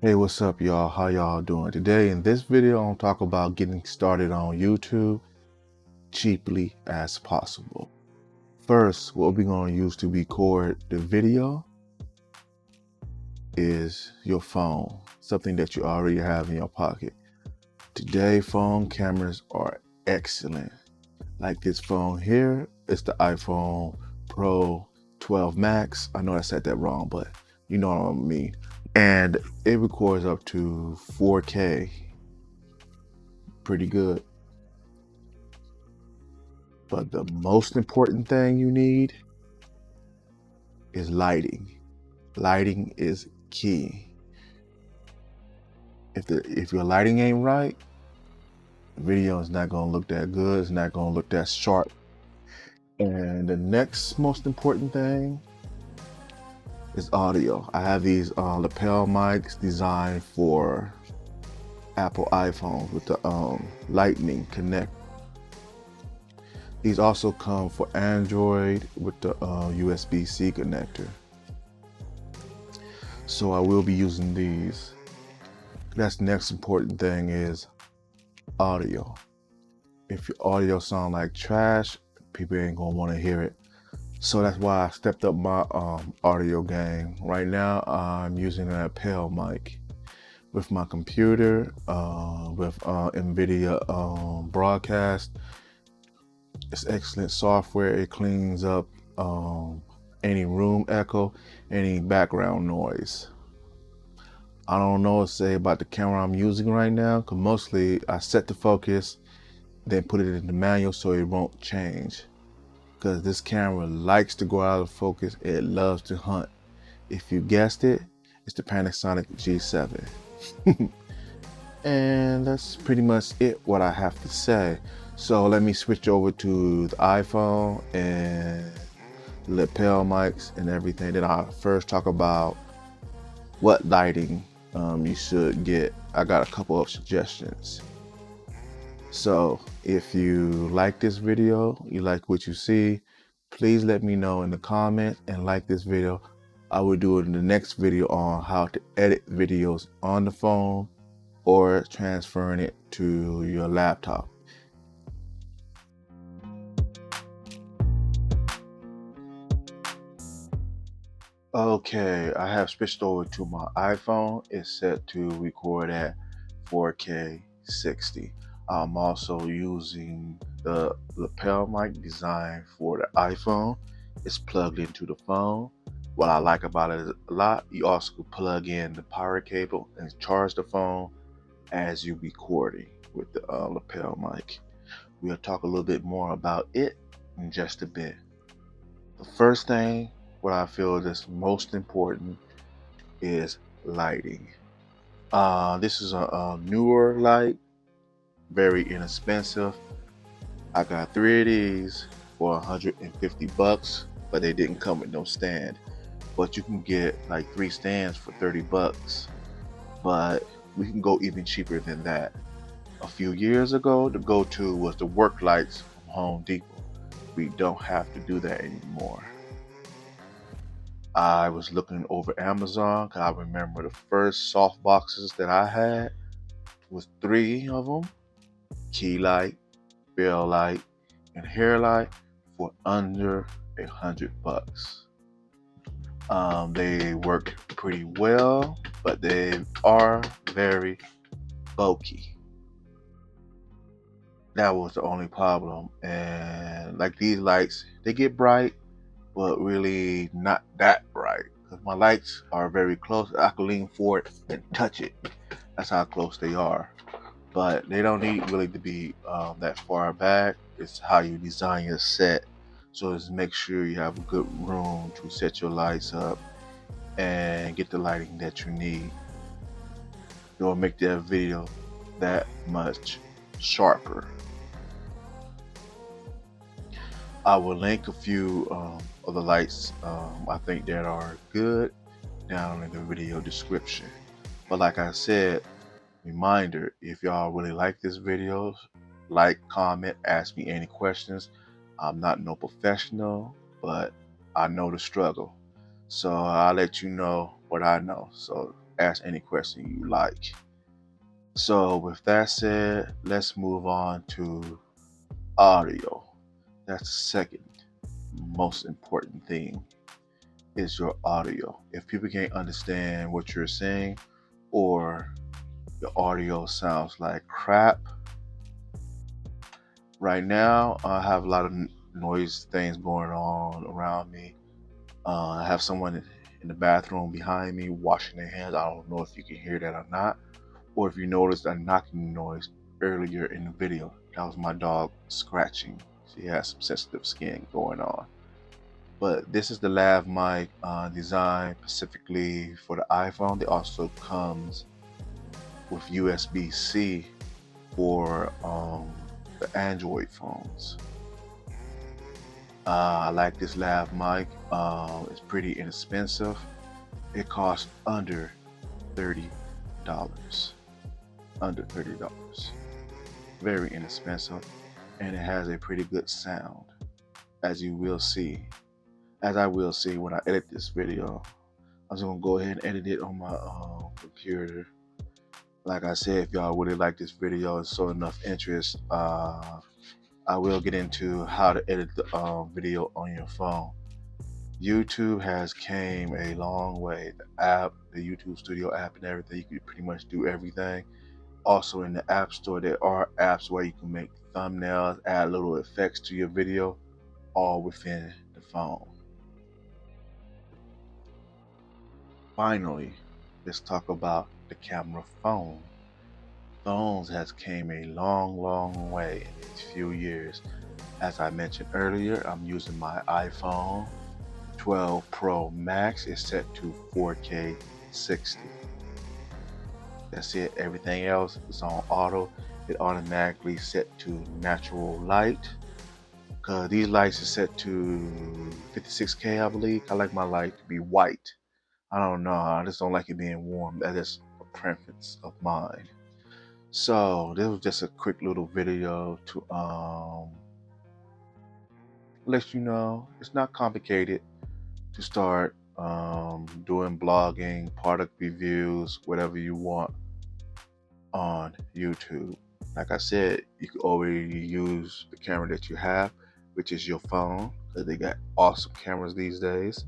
Hey, what's up, y'all? How y'all doing? Today in this video, I'm gonna talk about getting started on YouTube cheaply as possible. First, what we're gonna use to record the video is your phone, something that you already have in your pocket. Today, phone cameras are excellent. Like this phone here, it's the iPhone Pro 12 Max. I know I said that wrong, but you know what I mean. And it records up to 4K. Pretty good. But the most important thing you need is lighting. Lighting is key. If your lighting ain't right, the video is not gonna look that good. It's not gonna look that sharp. And the next most important thing is audio. I have these lapel mics designed for Apple iPhones with the Lightning Connect. These also come for Android with the USB-C connector. So I will be using these. That's the next important thing is audio. If your audio sound like trash, people ain't gonna want to hear it. So that's why I stepped up my audio game. Right now, I'm using an lapel mic with my computer, with NVIDIA Broadcast. It's excellent software. It cleans up any room echo, any background noise. I don't know what to say about the camera I'm using right now, because mostly I set the focus, then put it in the manual so it won't change. Because this camera likes to go out of focus. It loves to hunt. If you guessed it, it's the Panasonic G7. And that's pretty much it, what I have to say. So let me switch over to the iPhone and lapel mics and everything. Then I'll first talk about what lighting you should get. I got a couple of suggestions. So if you like this video, you like what you see, please let me know in the comments and like this video. I will do it in the next video on how to edit videos on the phone or transferring it to your laptop. Okay, I have switched over to my iPhone. It's set to record at 4K 60. I'm also using the lapel mic designed for the iPhone. It's plugged into the phone. What I like about it a lot, you also can plug in the power cable and charge the phone as you're recording with the lapel mic. We'll talk a little bit more about it in just a bit. The first thing, what I feel is most important, is lighting. This is a newer light, very inexpensive. I got 3 of these for 150 bucks, but they didn't come with no stand. But you can get like 3 stands for 30 bucks. But we can go even cheaper than that. A few years ago, the go-to was the work lights from Home Depot. We don't have to do that anymore. I was looking over Amazon because I remember the first soft boxes that I had was 3 of them: key light, bell light, and hair light for under 100 bucks. They work pretty well, but they are very bulky. That was the only problem. And like these lights, they get bright, but really not that bright. Because my lights are very close. I can lean forward and touch it. That's how close they are. But they don't need really to be that far back. It's how you design your set. So just make sure you have a good room to set your lights up and get the lighting that you need. It'll make that video that much sharper. I will link a few of the lights I think that are good down in the video description. But like I said, reminder, if y'all really like this video, like, comment, ask me any questions. I'm not no professional, but I know the struggle. So I'll let you know what I know. So ask any question you like. So with that said, let's move on to audio. That's the second most important thing, is your audio. If people can't understand what you're saying, or your audio sounds like crap. Right now, I have a lot of noise things going on around me. I have someone in the bathroom behind me washing their hands. I don't know if you can hear that or not, or if you noticed a knocking noise earlier in the video. That was my dog scratching. She has some sensitive skin going on. But this is the lav mic designed specifically for the iPhone. It also comes with USB-C for the Android phones. I like this lav mic. It's pretty inexpensive. It costs under $30. Under $30. Very inexpensive, and it has a pretty good sound, as you will see. As I will see when I edit this video. I'm just gonna go ahead and edit it on my computer. Like I said, if y'all really like this video and show enough interest, I will get into how to edit the video on your phone. YouTube has came a long way. The app, the YouTube Studio app and everything, you can pretty much do everything. Also in the App Store, there are apps where you can make thumbnails, add little effects to your video, all within the phone. Finally, let's talk about the camera phone. Phones has came a long way in these few years. As I mentioned earlier, I'm using my iPhone 12 Pro Max. It's set to 4K 60. That's it. Everything else is on auto. It automatically set to natural light. Cause these lights are set to 56K, I believe. I like my light to be white. I don't know. I just don't like it being warm. That is a preference of mine. So this was just a quick little video to let you know it's not complicated to start doing blogging, product reviews, whatever you want on YouTube. Like I said, you can already use the camera that you have, which is your phone, because they got awesome cameras these days.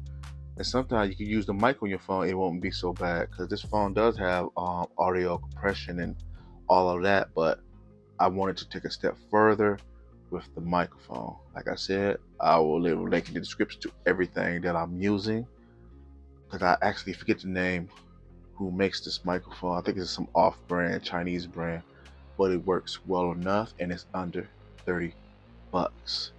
And sometimes you can use the mic on your phone. It won't be so bad, because this phone does have audio compression and all of that. But I wanted to take a step further with the microphone. Like I said, I will leave a link in the description to everything that I'm using, because I actually forget the name who makes this microphone. I think it's some off-brand Chinese brand, but it works well enough, and it's under 30 bucks.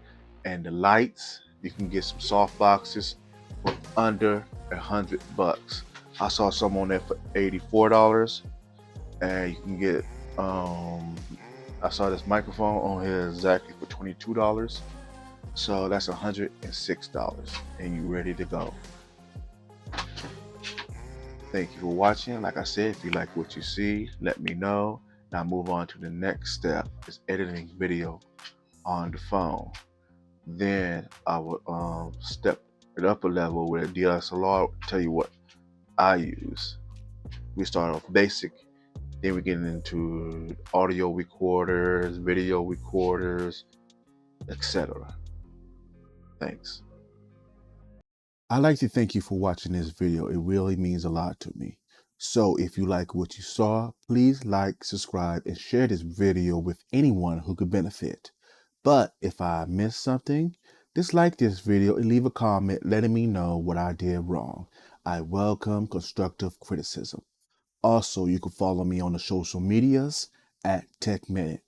And the lights, you can get some soft boxes for under 100 bucks. I saw some on there for $84, and you can get I saw this microphone on here exactly for $22. So that's $106, and you're ready to go. Thank you for watching. Like I said, if you like what you see, let me know. Now move on to the next step, is editing video on the phone. Then I will step it up a level with a DSLR. Tell you what I use. We start off basic, then we get into audio recorders, video recorders, etc. Thanks. I'd like to thank you for watching this video. It really means a lot to me. So if you like what you saw, please like, subscribe, and share this video with anyone who could benefit. But if I missed something, dislike this video and leave a comment letting me know what I did wrong. I welcome constructive criticism. Also, you can follow me on the social medias at tekminute.